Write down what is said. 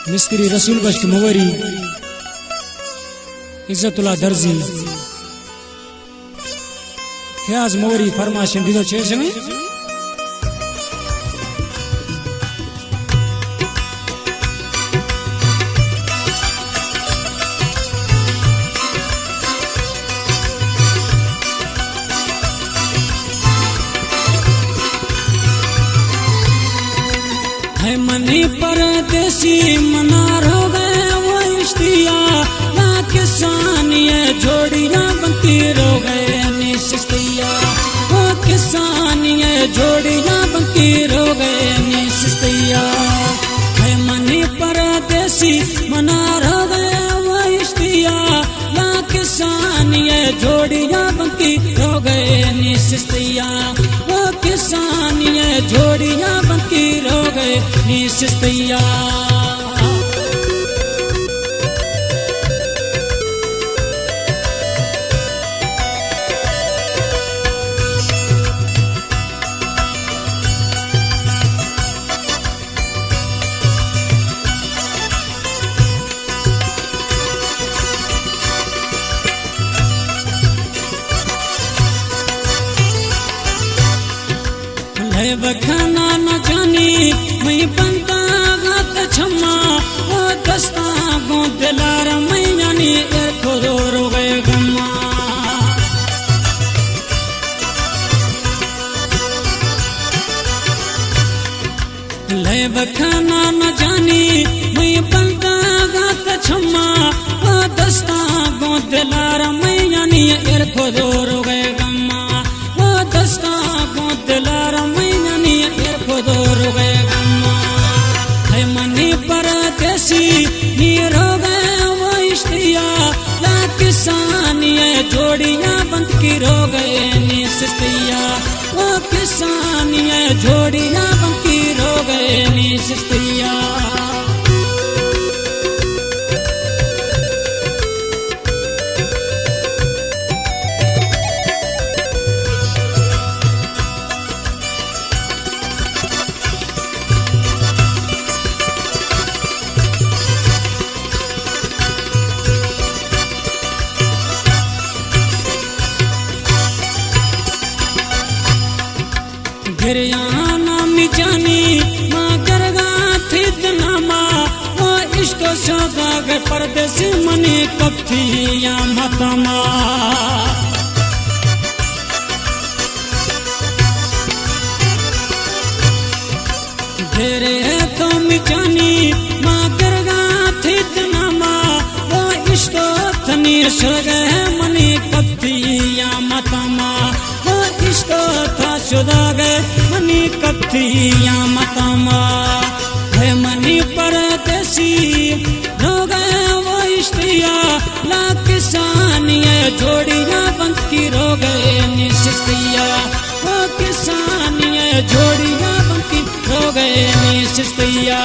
मिस्त्री रसूल बख्श मुवरी, इज्जतुल्लाह दर्जी, फयाज मुवरी फरमाशन दीदो छे में है मनी परदेसी मनार हो गए वो इश्तिया ना किसान ये जोड़ियां बनती रो गए निश्चिया वो किसान ये जोड़ियां बनती रो गए निश्चिया है मनी परदेसी मनार हो गए वो इश्तिया ना किसान ये जोड़ियां बनती रो गए निश्चिया वो किसान ये जोड़ियां बनती रो गए निश्चिया। बखाना न जानी मैं बनता गात छम्मा ओ दस्ता गो दिलार मैं जानी एक रो गए गम्मा ले बखाना न जानी मैं बनता गात छम्मा ओ दस्ता गो दिलार मैं जानी एक रो गए गम्मा ओ दस्ता गो दिलार है मनी परदेसी नीर हो गए वो इश्तिया ला किसान ये जोड़ियां बंद की रो गए निश्चिया वो किसान ये जोड़ियां बंद की रो गए निश्चिया। गिरयाना मिजानी माँ गरगा थी दनामा वो इश्क सौदा गए परदेसी मनी कब थी या मतमा घेरे तो मिजानी माँ गरगा थी दनामा वो इश्क थनी सगे मनी कब थी या मतमा था शुदा गए मनी कथिया मतमा है मनी परदेसी हो गए वो इश्तिया ला किसान ये जोड़ियां बंद की रो गए निश्चिया वो किसान ये जोड़ियां बंद की रो गए निश्चिया।